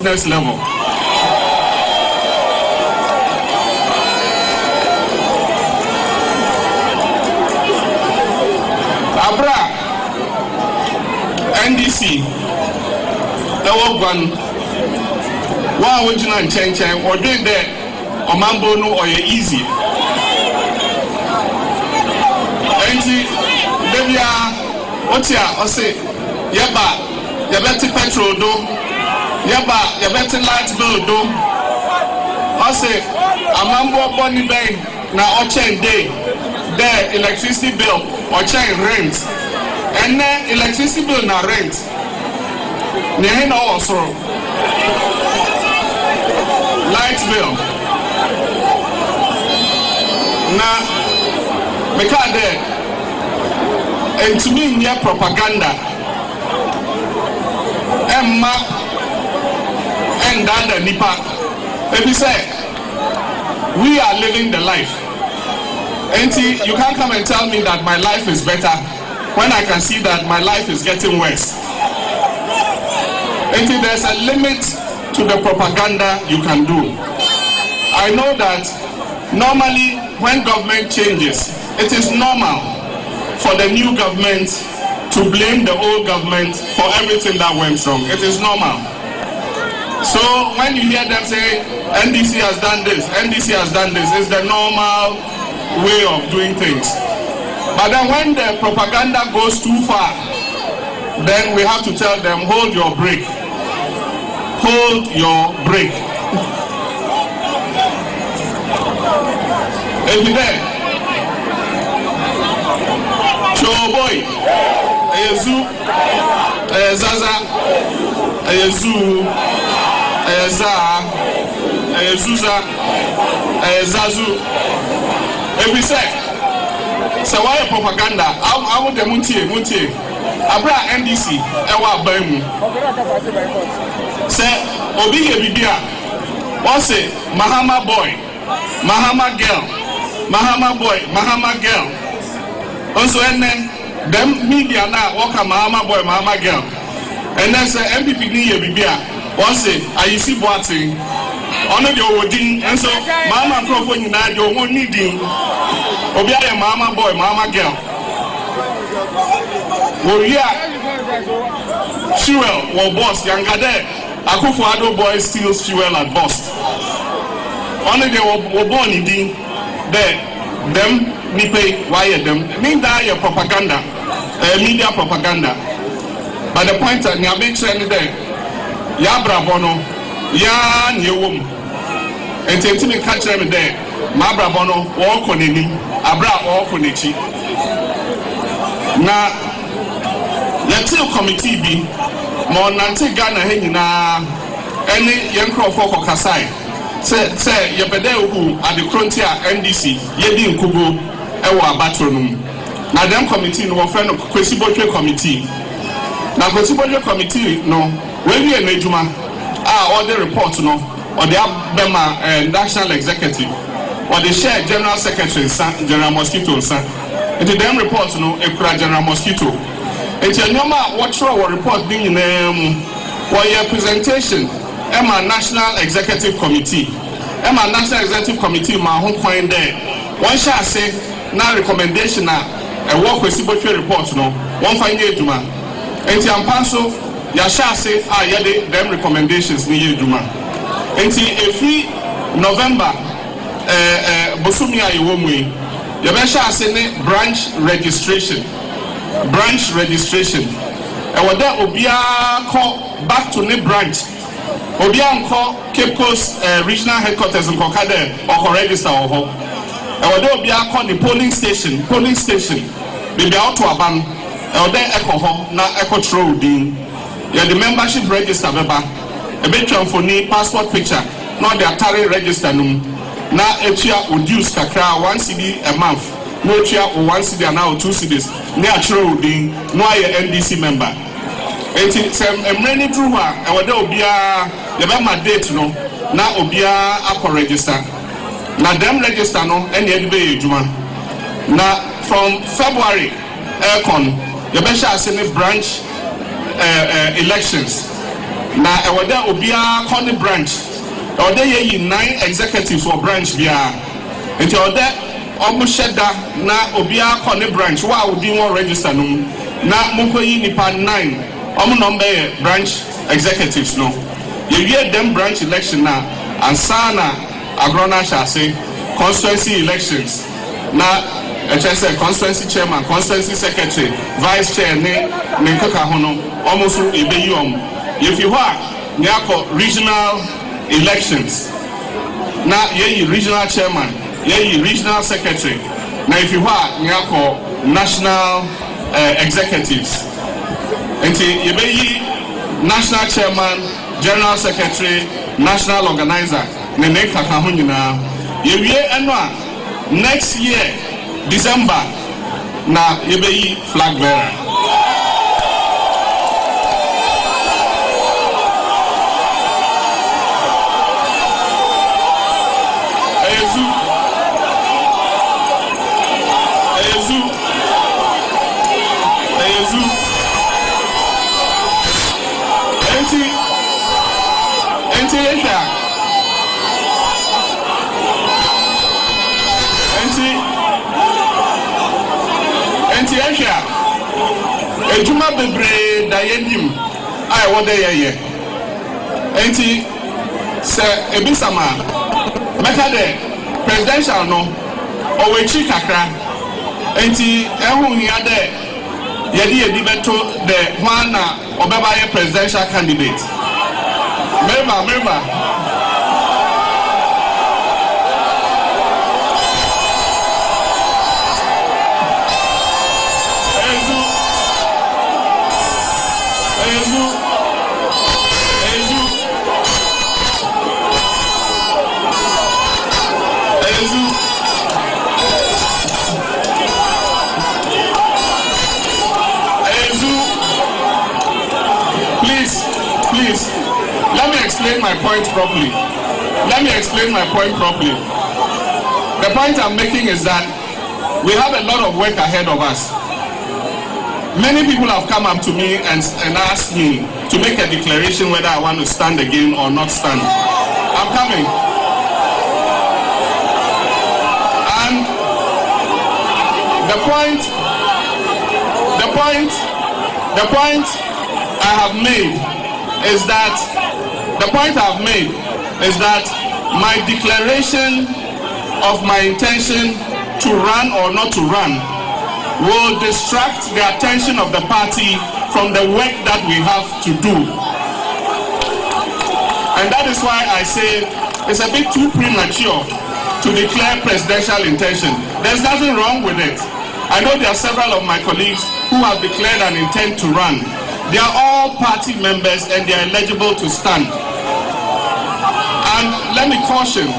next level. Abra NDC one would you not change or doing that or mambo no or easy. What's ya? I say, yaba, yabeti petrol do, yaba, yabeti light bill do. I say, a mambo bonny bay na ochen day, there electricity bill or chain rent, and then electricity bill na rent. Nehena also light bill. Na make there. And to me, near propaganda, Emma and Dada Nipa. If you say, we are living the life. And you can't come and tell me that my life is better when I can see that my life is getting worse. And there's a limit to the propaganda you can do. I know that normally when government changes, it is normal for the new government to blame the old government for everything that went wrong. It is normal. So when you hear them say, NDC has done this, NDC has done this, it's the normal way of doing things. But then when the propaganda goes too far, then we have to tell them, hold your break. Hold your break. If you're there, Show boy, Ayezu, Zaza, Ayezu, Ayeza, Ayezuza, Ayezazu. If we say, so why propaganda? I want the Muntie. Abra NDC, Ewa Baimu. Say, Obi Bibia, what say, Mahama boy, Mahama girl, Mahama boy, Mahama girl. Also, and then them media now walk a Mahama boy, Mahama girl. And then say MPP ni Bibia. One say, I see boating. Honor your wedding, and so Mama Crawford na your one needing. Obia Mahama boy, Mahama girl. Oh yeah. Fuel or boss, younger there. Akufuado boy steals fuel at boss. Honor they were born in there. Them nipe wire them mean that your propaganda, media propaganda. But the point that you make trend there, ya brabono, ya nyewum. And tell catch them there, ma brabono, walk on him, abra walk on echi. Na let's committee be more nante Ghana hangina any young crowd for Kasai. Say you better who at the frontier NDC yedi nkugo ewo abatronum na dem committee no friend kwesibotwe committee na kwesibotwe committee no when we na ejuma all the report no or the abema national executive or the share general secretary general mosquito san into them report no ekura general mosquito into nyoma what show report being for your presentation Emma National Executive Committee. Emma National Executive Committee, my home point there. One shall say, now recommendation a work with Sibotwe report, no. One fine day, Juma. And Tiampanso, ya shall say, them recommendations near Juma. And every November, Bawumia Iwomwe, you shall say branch registration. Branch registration. And what that will be call back to the branch. Obianko Cape Coast regional headquarters in Kokade or register or Obianko the polling station. Maybe out to Aban or there echo na echo trolling. You're the membership register beba. A bit for me passport picture. Not the Atari register num. Na etia would use kakra 1 CD a month. No etia or 1 CD and now 2 CDs. Near trolling. No NDC member. It's many through and what there will be a date no now will be a register. Now them register no any day Juma. Now from February aircon, you better send branch elections. na ɛwɔ dɛ obiara kɔ ne branch ɛwɔ dɛ yɛyi 9 executives wɔ branch biara nti ɛwɔ dɛ ɔmo hyɛ da na obiara kɔ ne branch wo a wodi wɔn register no mu na monkɔyi nipa 9 ɔmo na ɔmo bɛyɛ branch executives no yɛwie dem branch election na ansa na agorɔ no ahyɛ ase constituency elections na ɛkyɛ sɛ constituency chairman constituency secretary vice chair ne nkeka ho no ɔmo so ɛbɛyi ɔmo yɛfi hɔ a ne akɔ regional elections na yɛyi regional chairman yɛyi regional secretary na yɛfi hɔ a ne akɔ national executives nti yɛbɛyi national chairman general secretary national organizer ne nkeka ho nyinaa yɛwie ɛno a next year December na yɛbɛyi flag bearer ejuma bebree da yɛnim a ɛwɔ dɛ yɛyɛ enti sɛ ebisama mɛka dɛ presidential no ɔwɔ akyi kakra enti ɛho hia dɛ yɛdi bɛto dɛ hwan na ɔbɛba yɛ presidential candidate member Please, let me explain my point properly. The point I'm making is that we have a lot of work ahead of us. Many people have come up to me and asked me to make a declaration whether I want to stand again or not stand. I'm coming. And the point I have made is that my declaration of my intention to run or not to run will distract the attention of the party from the work that we have to do. And that is why I say it's a bit too premature to declare presidential intention. There's nothing wrong with it. I know there are several of my colleagues who have declared an intent to run. They are all party members and they are eligible to stand. And let me caution.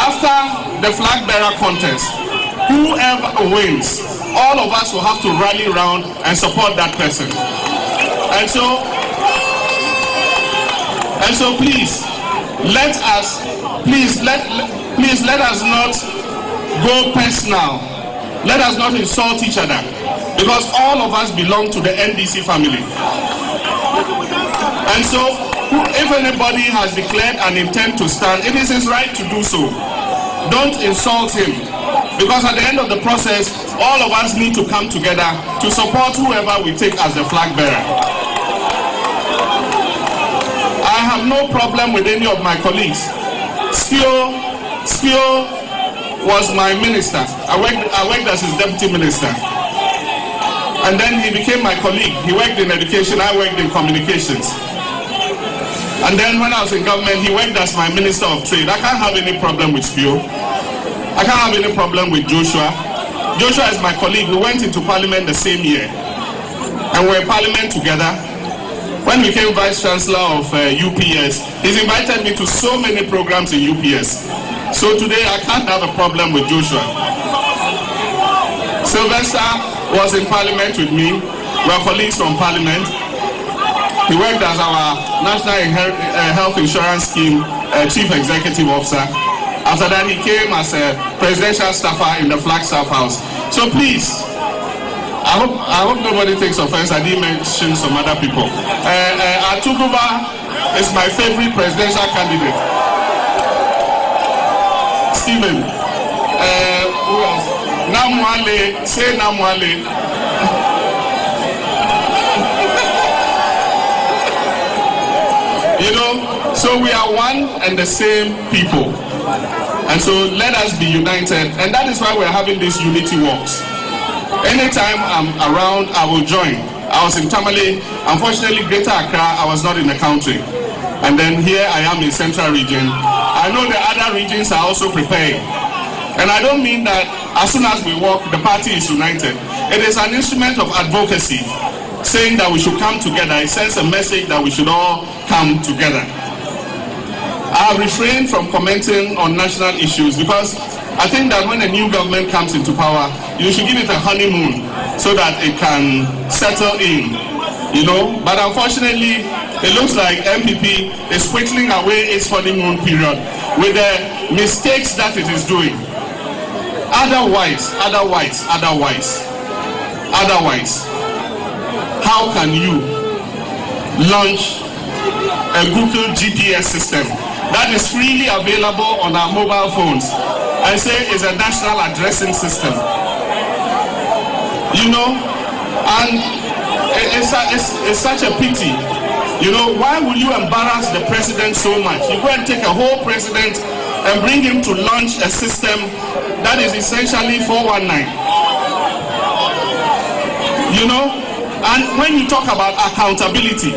After the flag bearer contest, whoever wins, all of us will have to rally around and support that person. And so please let us not go personal. Let us not insult each other, because all of us belong to the NDC family. And so if anybody has declared an intent to stand, it is his right to do so. Don't insult him, because at the end of the process, all of us need to come together to support whoever we take as the flag bearer. I have no problem with any of my colleagues. Spio was my minister. I worked as his deputy minister. And then he became my colleague. He worked in education, I worked in communications. And then when I was in government, he worked as my Minister of Trade. I can't have any problem with Spio. I can't have any problem with Joshua. Joshua is my colleague. We went into parliament the same year. And we're in parliament together. When we became Vice Chancellor of UPS, he's invited me to so many programs in UPS. So today I can't have a problem with Joshua. Sylvester was in parliament with me. We're colleagues from parliament. He worked as our National Health Insurance Scheme Chief Executive Officer. After that, he came as a presidential staffer in the Flagstaff House. So please, I hope nobody takes offense. I didn't mention some other people. Atuguba is my favorite presidential candidate. Stephen. Who else? Namwale. Say Namwale. You know, so we are one and the same people. And so let us be united. And that is why we're having these unity walks. Anytime I'm around, I will join. I was in Tamale. Unfortunately, Greater Accra, I was not in the country. And then here I am in Central Region. I know the other regions are also preparing. And I don't mean that as soon as we walk, the party is united. It is an instrument of advocacy, saying that we should come together. It sends a message that we should all come together. I have refrained from commenting on national issues because I think that when a new government comes into power, you should give it a honeymoon so that it can settle in, you know. But unfortunately, it looks like MPP is whittling away its honeymoon period with the mistakes that it is doing. Otherwise, how can you launch a Google GPS system that is freely available on our mobile phones and say it's a national addressing system? You know, and it's such a pity. You know, why would you embarrass the president so much? You go and take a whole president and bring him to launch a system that is essentially 419. You know, and when you talk about accountability,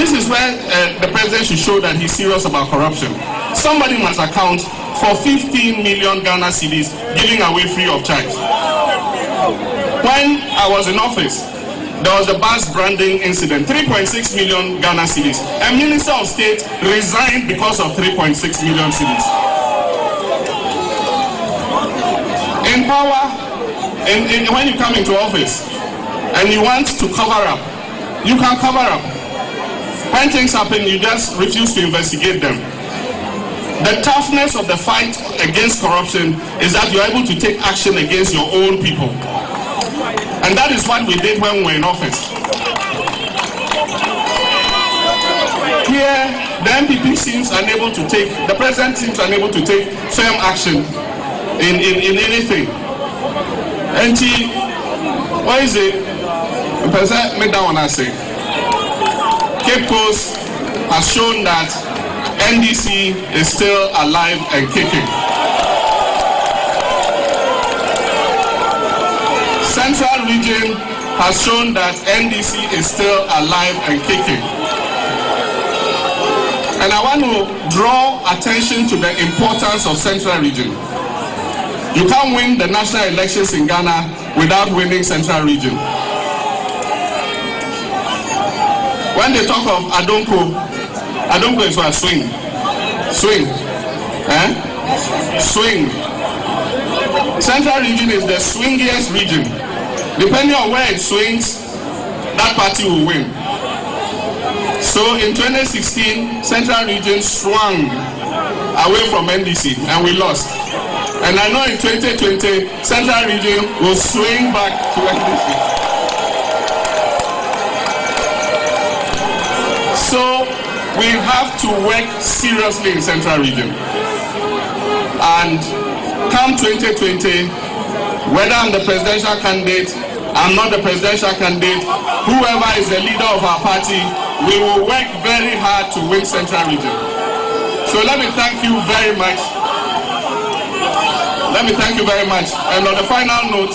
this is where the president should show that he's serious about corruption. Somebody must account for 15 million Ghana cedis giving away free of charge. When I was in office, there was a bus branding incident, 3.6 million Ghana cedis. A minister of state resigned because of 3.6 million cedis. In power, when you come into office and you want to cover up, you can cover up. When things happen, you just refuse to investigate them. The toughness of the fight against corruption is that you're able to take action against your own people. And that is what we did when we were in office. Here, the MPP seems unable to take, the president seems unable to take firm action in anything. And what is it? The president made that one I say. Cape Coast has shown that NDC is still alive and kicking. Central Region has shown that NDC is still alive and kicking. And I want to draw attention to the importance of Central Region. You can't win the national elections in Ghana without winning Central Region. When they talk of Adonko is what? Swing. Swing. Central Region is the swingiest region. Depending on where it swings, that party will win. So in 2016, Central Region swung away from NDC and we lost. And I know in 2020, Central Region will swing back to NDC. So we have to work seriously in Central Region. And come 2020, whether I'm the presidential candidate, I'm not the presidential candidate, whoever is the leader of our party, we will work very hard to win Central Region. So let me thank you very much. And on the final note,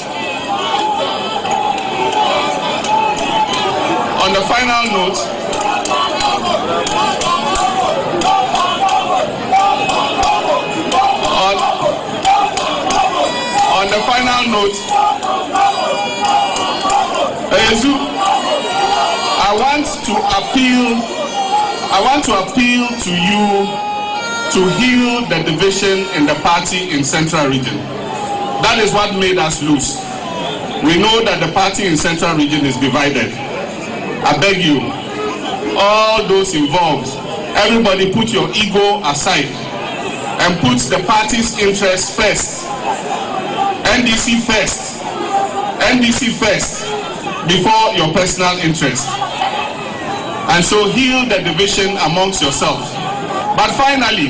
I want to appeal to you to heal the division in the party in Central Region. That is what made us lose. We know that the party in Central Region is divided. I beg you, all those involved, everybody put your ego aside and put the party's interest first. NDC first. before your personal interest. And so heal the division amongst yourselves. But finally,